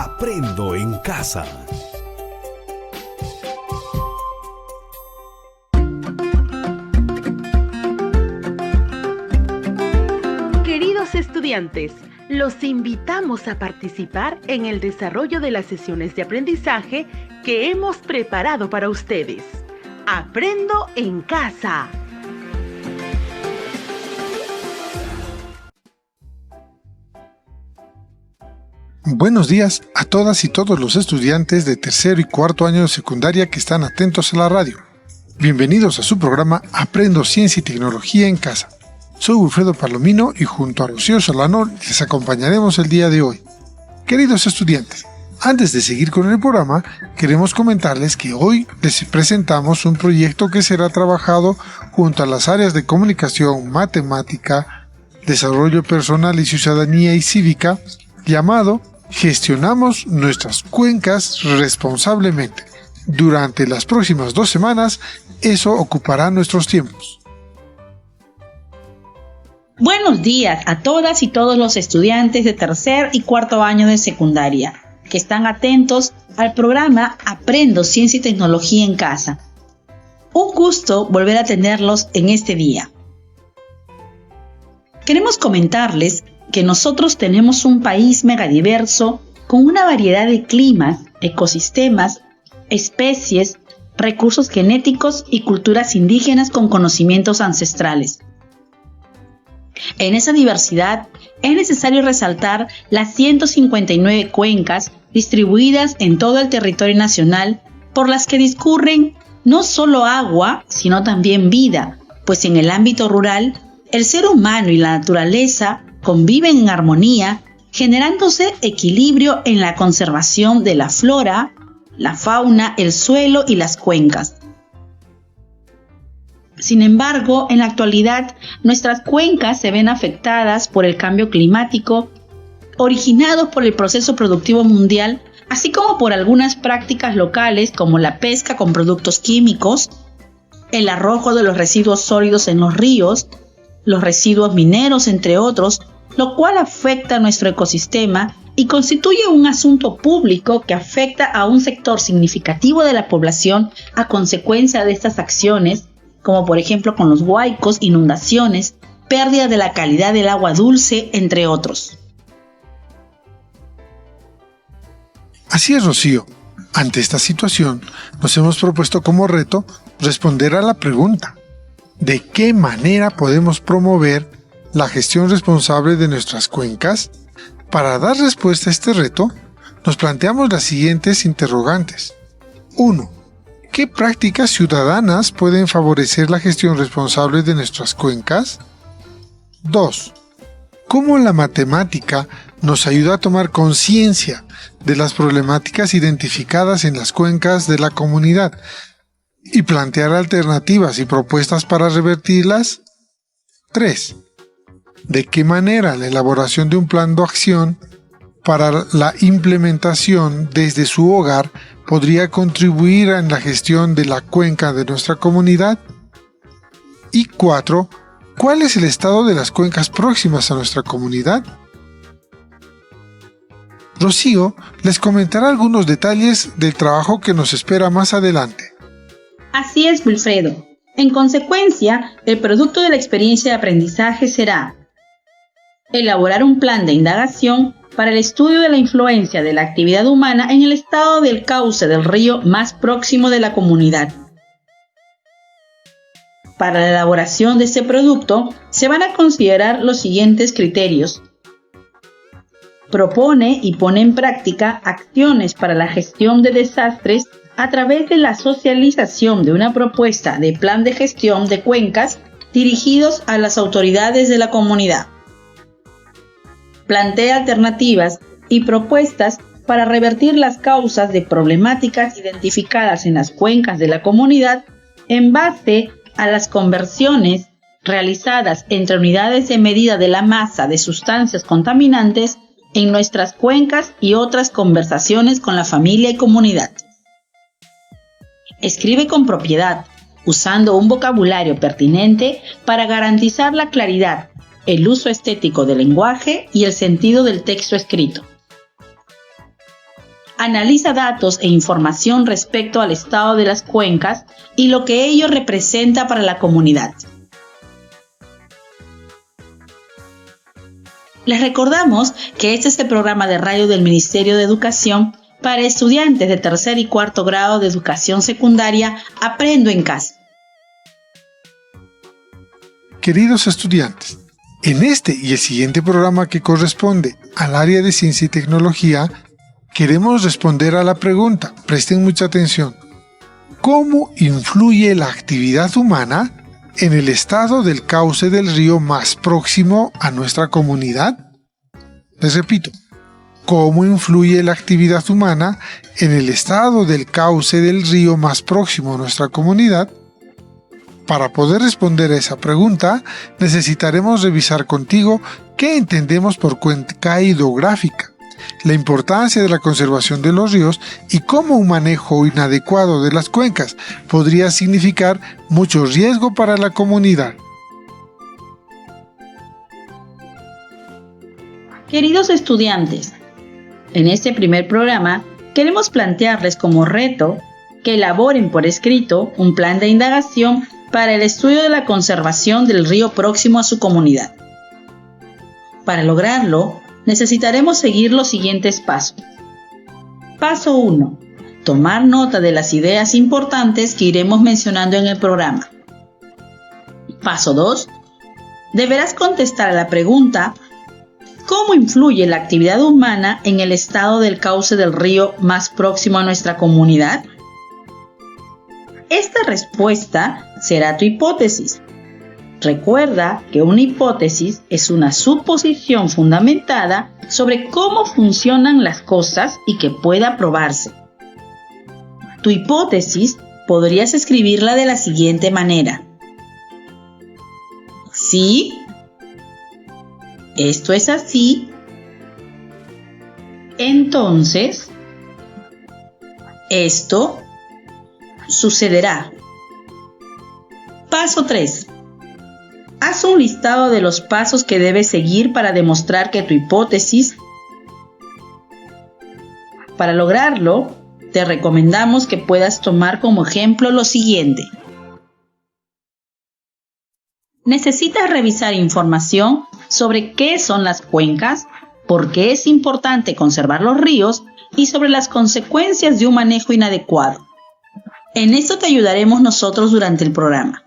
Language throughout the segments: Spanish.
Aprendo en casa. Queridos estudiantes, los invitamos a participar en el desarrollo de las sesiones de aprendizaje que hemos preparado para ustedes. Aprendo en casa. Buenos días a todas y todos los estudiantes de tercero y cuarto año de secundaria que están atentos a la radio. Bienvenidos a su programa Aprendo Ciencia y Tecnología en Casa. Soy Wilfredo Palomino y junto a Rocío Solano les acompañaremos el día de hoy. Queridos estudiantes, antes de seguir con el programa, queremos comentarles que hoy les presentamos un proyecto que será trabajado junto a las áreas de comunicación, matemática, desarrollo personal y ciudadanía y cívica, llamado Gestionamos nuestras cuencas responsablemente. Durante las próximas 2 semanas, eso ocupará nuestros tiempos. Buenos días a todas y todos los estudiantes de tercer y cuarto año de secundaria que están atentos al programa Aprendo Ciencia y Tecnología en Casa. Un gusto volver a tenerlos en este día. Queremos comentarles que nosotros tenemos un país megadiverso con una variedad de climas, ecosistemas, especies, recursos genéticos y culturas indígenas con conocimientos ancestrales. En esa diversidad es necesario resaltar las 159 cuencas distribuidas en todo el territorio nacional por las que discurren no solo agua, sino también vida, pues en el ámbito rural, el ser humano y la naturaleza conviven en armonía, generándose equilibrio en la conservación de la flora, la fauna, el suelo y las cuencas. Sin embargo, en la actualidad, nuestras cuencas se ven afectadas por el cambio climático, originados por el proceso productivo mundial, así como por algunas prácticas locales como la pesca con productos químicos, el arrojo de los residuos sólidos en los ríos, los residuos mineros, entre otros, lo cual afecta a nuestro ecosistema y constituye un asunto público que afecta a un sector significativo de la población a consecuencia de estas acciones, como por ejemplo con los huaicos, inundaciones, pérdida de la calidad del agua dulce, entre otros. Así es, Rocío. Ante esta situación, nos hemos propuesto como reto responder a la pregunta: ¿de qué manera podemos promover la gestión responsable de nuestras cuencas? Para dar respuesta a este reto, nos planteamos las siguientes interrogantes. 1. ¿Qué prácticas ciudadanas pueden favorecer la gestión responsable de nuestras cuencas? 2. ¿Cómo la matemática nos ayuda a tomar conciencia de las problemáticas identificadas en las cuencas de la comunidad y plantear alternativas y propuestas para revertirlas? 3. ¿De qué manera la elaboración de un plan de acción para la implementación desde su hogar podría contribuir en la gestión de la cuenca de nuestra comunidad? Y 4. ¿Cuál es el estado de las cuencas próximas a nuestra comunidad? Rocío les comentará algunos detalles del trabajo que nos espera más adelante. Así es, Wilfredo. En consecuencia, el producto de la experiencia de aprendizaje será elaborar un plan de indagación para el estudio de la influencia de la actividad humana en el estado del cauce del río más próximo de la comunidad. Para la elaboración de este producto, se van a considerar los siguientes criterios. Propone y pone en práctica acciones para la gestión de desastres a través de la socialización de una propuesta de plan de gestión de cuencas dirigidos a las autoridades de la comunidad. Plantea alternativas y propuestas para revertir las causas de problemáticas identificadas en las cuencas de la comunidad en base a las conversiones realizadas entre unidades de medida de la masa de sustancias contaminantes en nuestras cuencas y otras conversaciones con la familia y comunidad. Escribe con propiedad, usando un vocabulario pertinente para garantizar la claridad, el uso estético del lenguaje y el sentido del texto escrito. Analiza datos e información respecto al estado de las cuencas y lo que ello representa para la comunidad. Les recordamos que este es el programa de radio del Ministerio de Educación para estudiantes de tercer y cuarto grado de educación secundaria Aprendo en Casa. Queridos estudiantes, en este y el siguiente programa que corresponde al área de ciencia y tecnología, queremos responder a la pregunta, presten mucha atención, ¿cómo influye la actividad humana en el estado del cauce del río más próximo a nuestra comunidad? Les repito, ¿cómo influye la actividad humana en el estado del cauce del río más próximo a nuestra comunidad? Para poder responder a esa pregunta, necesitaremos revisar contigo qué entendemos por cuenca hidrográfica, la importancia de la conservación de los ríos y cómo un manejo inadecuado de las cuencas podría significar mucho riesgo para la comunidad. Queridos estudiantes, en este primer programa queremos plantearles como reto que elaboren por escrito un plan de indagación para el estudio de la conservación del río próximo a su comunidad. Para lograrlo, necesitaremos seguir los siguientes pasos. Paso 1. Tomar nota de las ideas importantes que iremos mencionando en el programa. Paso 2. Deberás contestar a la pregunta: ¿cómo influye la actividad humana en el estado del cauce del río más próximo a nuestra comunidad? Esta respuesta será tu hipótesis. Recuerda que una hipótesis es una suposición fundamentada sobre cómo funcionan las cosas y que pueda probarse. Tu hipótesis podrías escribirla de la siguiente manera. Si esto es así, entonces esto sucederá. Paso 3. Haz un listado de los pasos que debes seguir para demostrar que tu hipótesis. Para lograrlo, te recomendamos que puedas tomar como ejemplo lo siguiente. Necesitas revisar información sobre qué son las cuencas, por qué es importante conservar los ríos y sobre las consecuencias de un manejo inadecuado. En esto te ayudaremos nosotros durante el programa.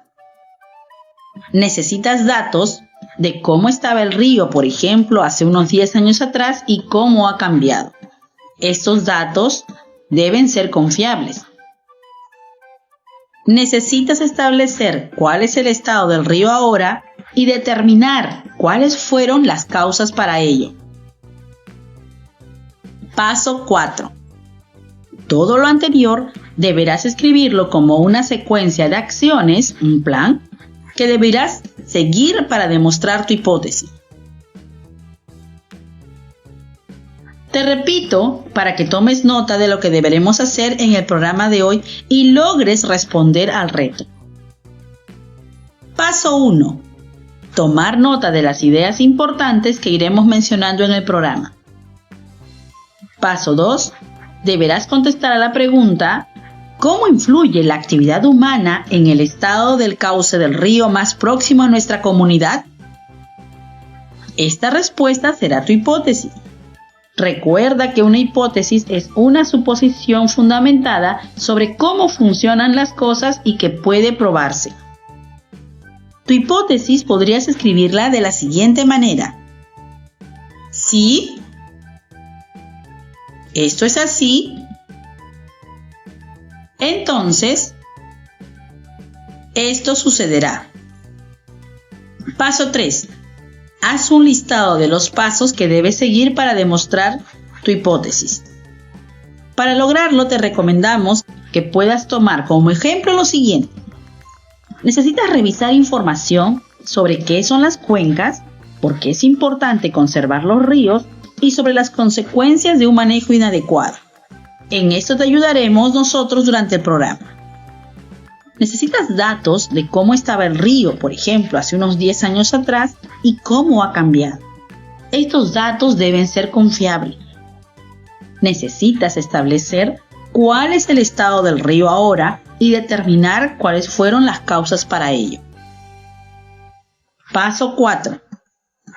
Necesitas datos de cómo estaba el río, por ejemplo, hace unos 10 años atrás y cómo ha cambiado. Estos datos deben ser confiables. Necesitas establecer cuál es el estado del río ahora y determinar cuáles fueron las causas para ello. Paso 4. Todo lo anterior deberás escribirlo como una secuencia de acciones, un plan, que deberás seguir para demostrar tu hipótesis. Te repito para que tomes nota de lo que deberemos hacer en el programa de hoy y logres responder al reto. Paso 1. Tomar nota de las ideas importantes que iremos mencionando en el programa. Paso 2. Deberás contestar a la pregunta: ¿cómo influye la actividad humana en el estado del cauce del río más próximo a nuestra comunidad? Esta respuesta será tu hipótesis. Recuerda que una hipótesis es una suposición fundamentada sobre cómo funcionan las cosas y que puede probarse. Tu hipótesis podrías escribirla de la siguiente manera. Si esto es así, entonces esto sucederá. Paso 3. Haz un listado de los pasos que debes seguir para demostrar tu hipótesis. Para lograrlo, te recomendamos que puedas tomar como ejemplo lo siguiente. Necesitas revisar información sobre qué son las cuencas, por qué es importante conservar los ríos y sobre las consecuencias de un manejo inadecuado. En esto te ayudaremos nosotros durante el programa. Necesitas datos de cómo estaba el río, por ejemplo, hace unos 10 años atrás y cómo ha cambiado. Estos datos deben ser confiables. necesitas establecer cuál es el estado del río ahora y determinar cuáles fueron las causas para ello. Paso 4.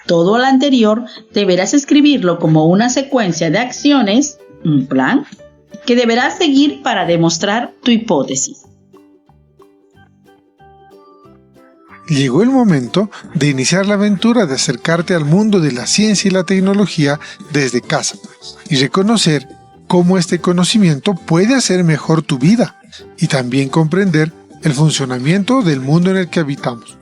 Todo lo anterior deberás escribirlo como una secuencia de acciones, un plan, que deberás seguir para demostrar tu hipótesis. Llegó el momento de iniciar la aventura de acercarte al mundo de la ciencia y la tecnología desde casa y reconocer cómo este conocimiento puede hacer mejor tu vida y también comprender el funcionamiento del mundo en el que habitamos.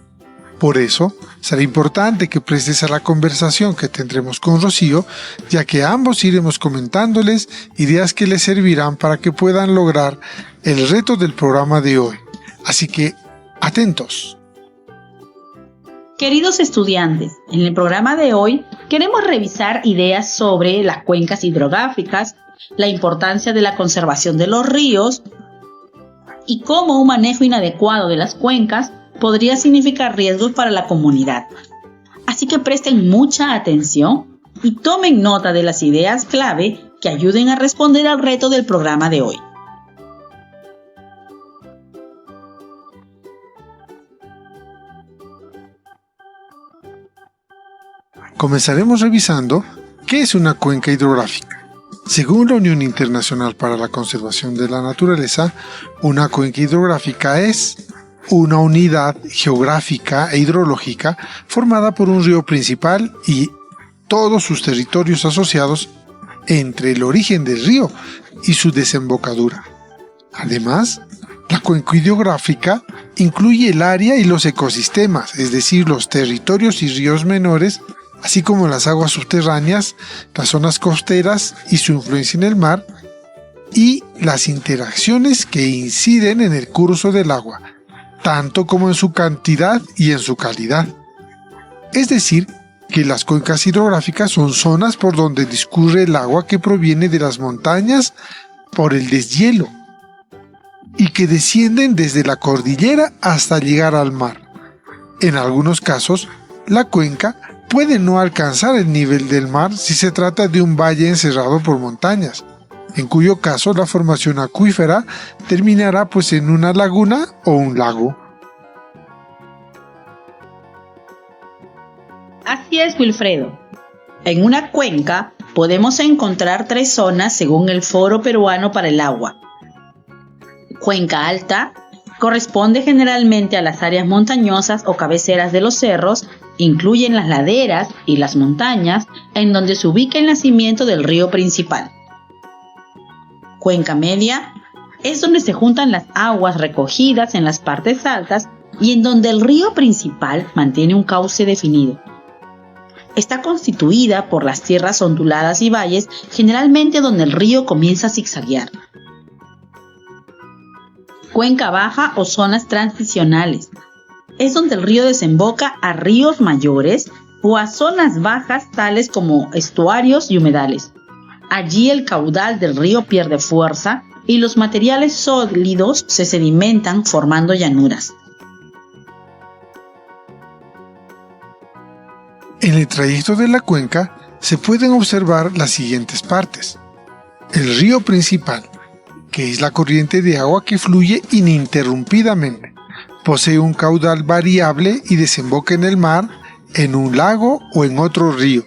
Por eso, será importante que prestes a la conversación que tendremos con Rocío, ya que ambos iremos comentándoles ideas que les servirán para que puedan lograr el reto del programa de hoy. Así que, atentos. Queridos estudiantes, en el programa de hoy queremos revisar ideas sobre las cuencas hidrográficas, la importancia de la conservación de los ríos y cómo un manejo inadecuado de las cuencas podría significar riesgos para la comunidad. Así que presten mucha atención y tomen nota de las ideas clave que ayuden a responder al reto del programa de hoy. Comenzaremos revisando qué es una cuenca hidrográfica. Según la Unión Internacional para la Conservación de la Naturaleza, una cuenca hidrográfica es una unidad geográfica e hidrológica formada por un río principal y todos sus territorios asociados entre el origen del río y su desembocadura. Además, la cuenca hidrográfica incluye el área y los ecosistemas, es decir, los territorios y ríos menores, así como las aguas subterráneas, las zonas costeras y su influencia en el mar, y las interacciones que inciden en el curso del agua, tanto como en su cantidad y en su calidad. Es decir, que las cuencas hidrográficas son zonas por donde discurre el agua que proviene de las montañas por el deshielo y que descienden desde la cordillera hasta llegar al mar. En algunos casos, la cuenca puede no alcanzar el nivel del mar si se trata de un valle encerrado por montañas, en cuyo caso la formación acuífera terminará en una laguna o un lago. Así es, Wilfredo. En una cuenca podemos encontrar 3 zonas según el Foro Peruano para el Agua. Cuenca alta corresponde generalmente a las áreas montañosas o cabeceras de los cerros, incluyen las laderas y las montañas en donde se ubica el nacimiento del río principal. Cuenca media es donde se juntan las aguas recogidas en las partes altas y en donde el río principal mantiene un cauce definido. Está constituida por las tierras onduladas y valles, generalmente donde el río comienza a zigzaguear. Cuenca baja o zonas transicionales. Es donde el río desemboca a ríos mayores o a zonas bajas tales como estuarios y humedales. Allí el caudal del río pierde fuerza y los materiales sólidos se sedimentan formando llanuras. En el trayecto de la cuenca se pueden observar las siguientes partes. El río principal, que es la corriente de agua que fluye ininterrumpidamente. Posee un caudal variable y desemboca en el mar, en un lago o en otro río.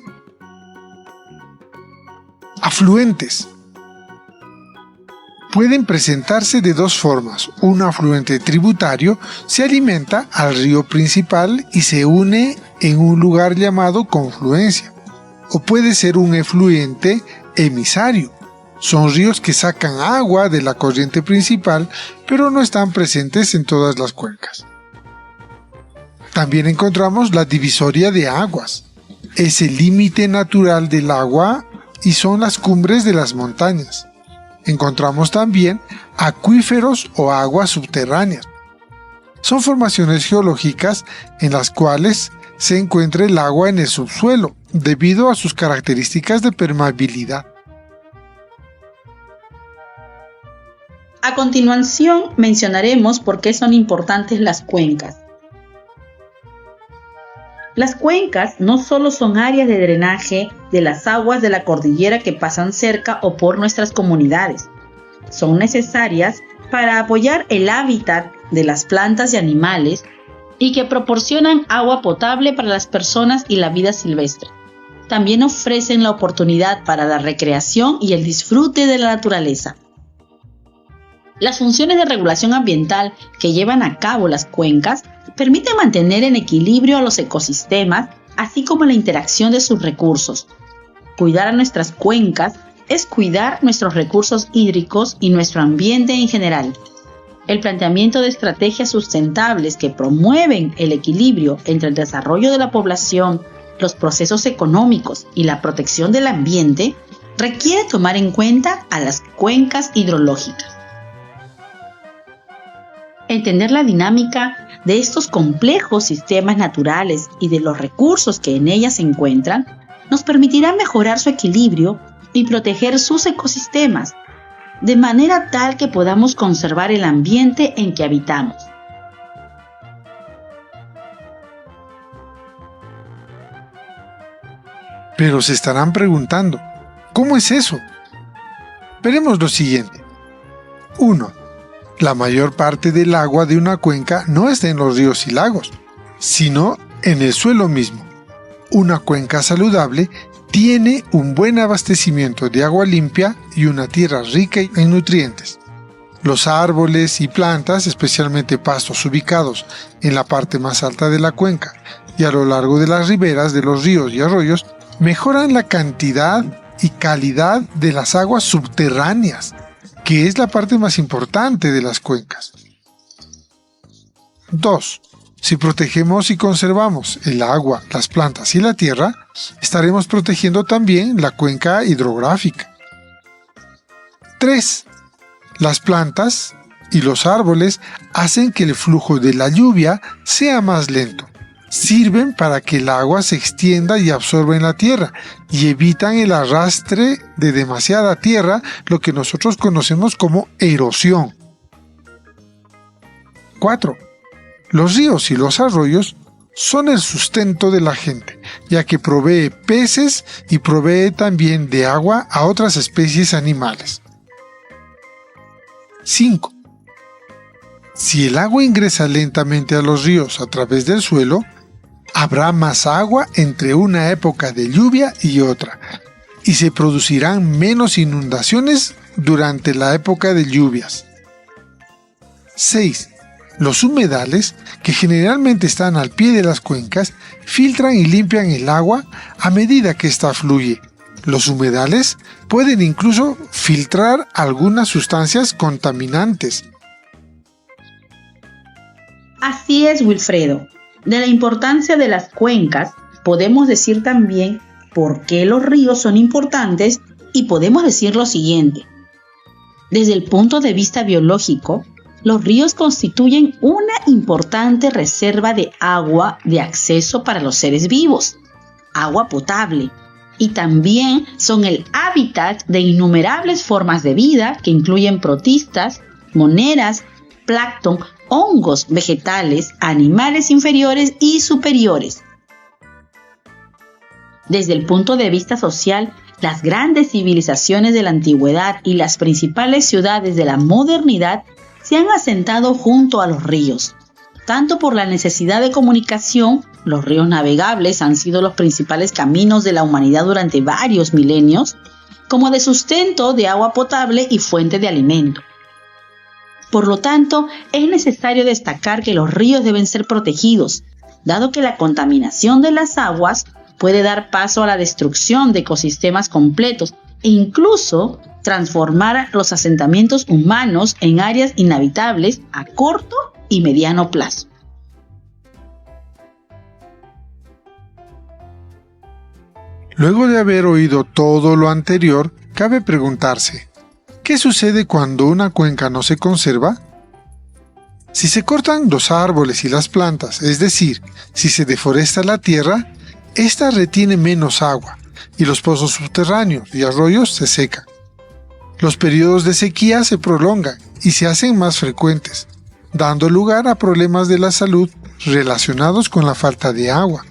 Afluentes. Pueden presentarse de 2 formas. Un afluente tributario se alimenta al río principal y se une en un lugar llamado confluencia. O puede ser un efluente emisario. Son ríos que sacan agua de la corriente principal, pero no están presentes en todas las cuencas. También encontramos la divisoria de aguas. Es el límite natural del agua y son las cumbres de las montañas. Encontramos también acuíferos o aguas subterráneas. Son formaciones geológicas en las cuales se encuentra el agua en el subsuelo, debido a sus características de permeabilidad. A continuación mencionaremos por qué son importantes las cuencas. Las cuencas no solo son áreas de drenaje de las aguas de la cordillera que pasan cerca o por nuestras comunidades. Son necesarias para apoyar el hábitat de las plantas y animales y que proporcionan agua potable para las personas y la vida silvestre. También ofrecen la oportunidad para la recreación y el disfrute de la naturaleza. Las funciones de regulación ambiental que llevan a cabo las cuencas permiten mantener en equilibrio a los ecosistemas, así como la interacción de sus recursos. Cuidar a nuestras cuencas es cuidar nuestros recursos hídricos y nuestro ambiente en general. El planteamiento de estrategias sustentables que promueven el equilibrio entre el desarrollo de la población, los procesos económicos y la protección del ambiente requiere tomar en cuenta a las cuencas hidrológicas. Entender la dinámica de estos complejos sistemas naturales y de los recursos que en ellas se encuentran nos permitirá mejorar su equilibrio y proteger sus ecosistemas, de manera tal que podamos conservar el ambiente en que habitamos. Pero se estarán preguntando, ¿cómo es eso? Veremos lo siguiente. 1. La mayor parte del agua de una cuenca no está en los ríos y lagos, sino en el suelo mismo. Una cuenca saludable tiene un buen abastecimiento de agua limpia y una tierra rica en nutrientes. Los árboles y plantas, especialmente pastos ubicados en la parte más alta de la cuenca y a lo largo de las riberas de los ríos y arroyos, mejoran la cantidad y calidad de las aguas subterráneas, que es la parte más importante de las cuencas. 2. Si protegemos y conservamos el agua, las plantas y la tierra, estaremos protegiendo también la cuenca hidrográfica. 3. Las plantas y los árboles hacen que el flujo de la lluvia sea más lento. Sirven para que el agua se extienda y absorba en la tierra y evitan el arrastre de demasiada tierra, lo que nosotros conocemos como erosión. 4. Los ríos y los arroyos son el sustento de la gente, ya que provee peces y provee también de agua a otras especies animales. 5. Si el agua ingresa lentamente a los ríos a través del suelo, habrá más agua entre una época de lluvia y otra, y se producirán menos inundaciones durante la época de lluvias. 6. Los humedales, que generalmente están al pie de las cuencas, filtran y limpian el agua a medida que ésta fluye. Los humedales pueden incluso filtrar algunas sustancias contaminantes. Así es, Wilfredo. De la importancia de las cuencas, podemos decir también por qué los ríos son importantes y podemos decir lo siguiente. Desde el punto de vista biológico, los ríos constituyen una importante reserva de agua de acceso para los seres vivos, agua potable, y también son el hábitat de innumerables formas de vida que incluyen protistas, moneras, plancton, hongos, vegetales, animales inferiores y superiores. Desde el punto de vista social, las grandes civilizaciones de la antigüedad y las principales ciudades de la modernidad se han asentado junto a los ríos. Tanto por la necesidad de comunicación, los ríos navegables han sido los principales caminos de la humanidad durante varios milenios, como de sustento de agua potable y fuente de alimento. Por lo tanto, es necesario destacar que los ríos deben ser protegidos, dado que la contaminación de las aguas puede dar paso a la destrucción de ecosistemas completos e incluso transformar los asentamientos humanos en áreas inhabitables a corto y mediano plazo. Luego de haber oído todo lo anterior, cabe preguntarse, ¿qué sucede cuando una cuenca no se conserva? Si se cortan los árboles y las plantas, es decir, si se deforesta la tierra, ésta retiene menos agua y los pozos subterráneos y arroyos se secan. Los periodos de sequía se prolongan y se hacen más frecuentes, dando lugar a problemas de la salud relacionados con la falta de agua.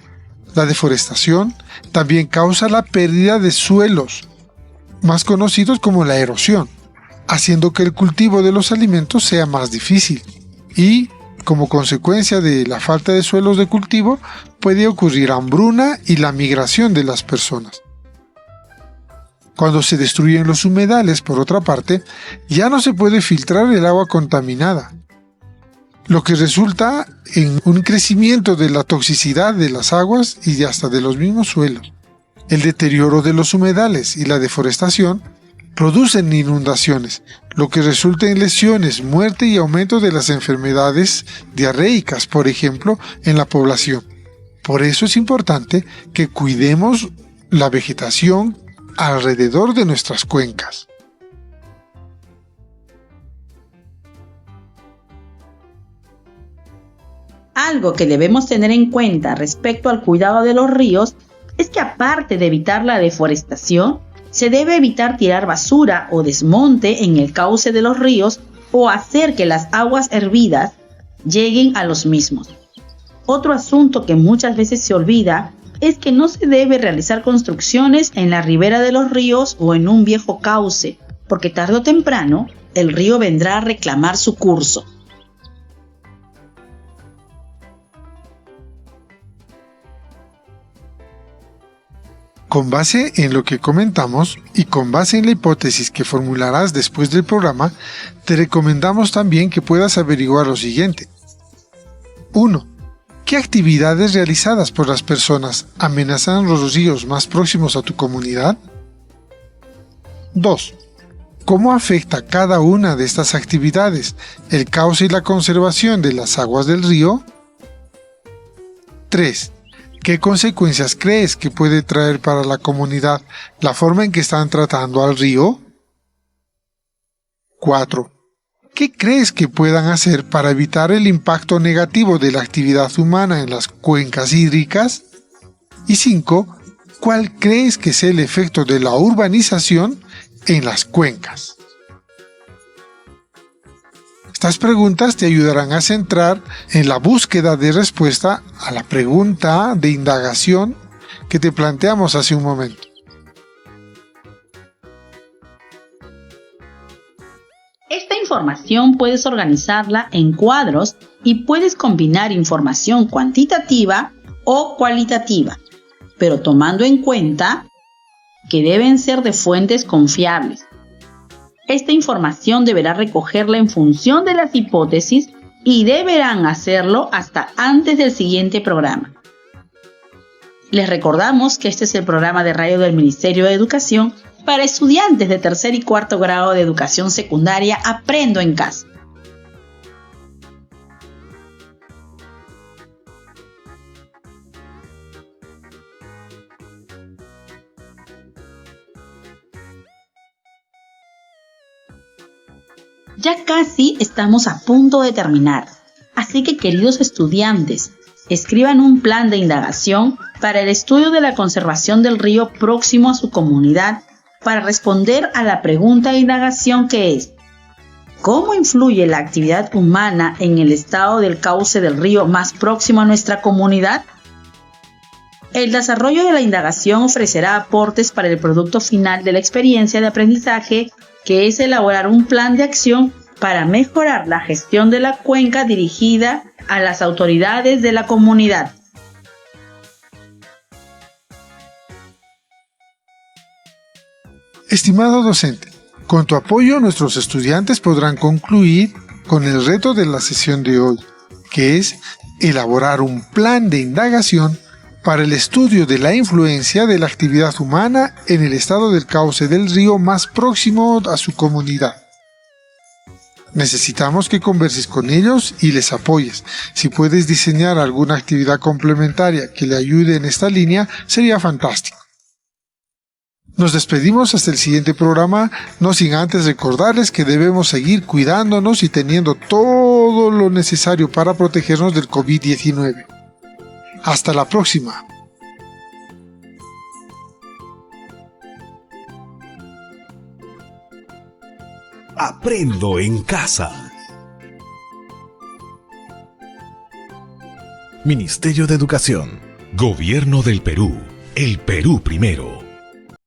La deforestación también causa la pérdida de suelos, más conocidos como la erosión, haciendo que el cultivo de los alimentos sea más difícil y, como consecuencia de la falta de suelos de cultivo, puede ocurrir hambruna y la migración de las personas. Cuando se destruyen los humedales, por otra parte, ya no se puede filtrar el agua contaminada, lo que resulta en un crecimiento de la toxicidad de las aguas y hasta de los mismos suelos. El deterioro de los humedales y la deforestación producen inundaciones, lo que resulta en lesiones, muerte y aumento de las enfermedades diarreicas, por ejemplo, en la población. Por eso es importante que cuidemos la vegetación alrededor de nuestras cuencas. Algo que debemos tener en cuenta respecto al cuidado de los ríos es que, aparte de evitar la deforestación, se debe evitar tirar basura o desmonte en el cauce de los ríos o hacer que las aguas hervidas lleguen a los mismos. Otro asunto que muchas veces se olvida es que no se debe realizar construcciones en la ribera de los ríos o en un viejo cauce, porque tarde o temprano el río vendrá a reclamar su curso. Con base en lo que comentamos y con base en la hipótesis que formularás después del programa, te recomendamos también que puedas averiguar lo siguiente. 1. ¿Qué actividades realizadas por las personas amenazan los ríos más próximos a tu comunidad? 2. ¿Cómo afecta cada una de estas actividades el cauce y la conservación de las aguas del río? 3. ¿Qué consecuencias crees que puede traer para la comunidad la forma en que están tratando al río? 4. ¿Qué crees que puedan hacer para evitar el impacto negativo de la actividad humana en las cuencas hídricas? Y 5. ¿Cuál crees que es el efecto de la urbanización en las cuencas? Estas preguntas te ayudarán a centrar en la búsqueda de respuesta a la pregunta de indagación que te planteamos hace un momento. Esta información puedes organizarla en cuadros y puedes combinar información cuantitativa o cualitativa, pero tomando en cuenta que deben ser de fuentes confiables. Esta información deberá recogerla en función de las hipótesis y deberán hacerlo hasta antes del siguiente programa. Les recordamos que este es el programa de radio del Ministerio de Educación para estudiantes de tercer y cuarto grado de educación secundaria Aprendo en Casa. Ya casi estamos a punto de terminar, así que, queridos estudiantes, escriban un plan de indagación para el estudio de la conservación del río próximo a su comunidad para responder a la pregunta de indagación que es: ¿cómo influye la actividad humana en el estado del cauce del río más próximo a nuestra comunidad? El desarrollo de la indagación ofrecerá aportes para el producto final de la experiencia de aprendizaje, que es elaborar un plan de acción para mejorar la gestión de la cuenca dirigida a las autoridades de la comunidad. Estimado docente, con tu apoyo nuestros estudiantes podrán concluir con el reto de la sesión de hoy, que es elaborar un plan de indagación para el estudio de la influencia de la actividad humana en el estado del cauce del río más próximo a su comunidad. Necesitamos que converses con ellos y les apoyes. Si puedes diseñar alguna actividad complementaria que le ayude en esta línea, sería fantástico. Nos despedimos hasta el siguiente programa, no sin antes recordarles que debemos seguir cuidándonos y teniendo todo lo necesario para protegernos del COVID-19. Hasta la próxima. Aprendo en casa. Ministerio de Educación, Gobierno del Perú. El Perú primero.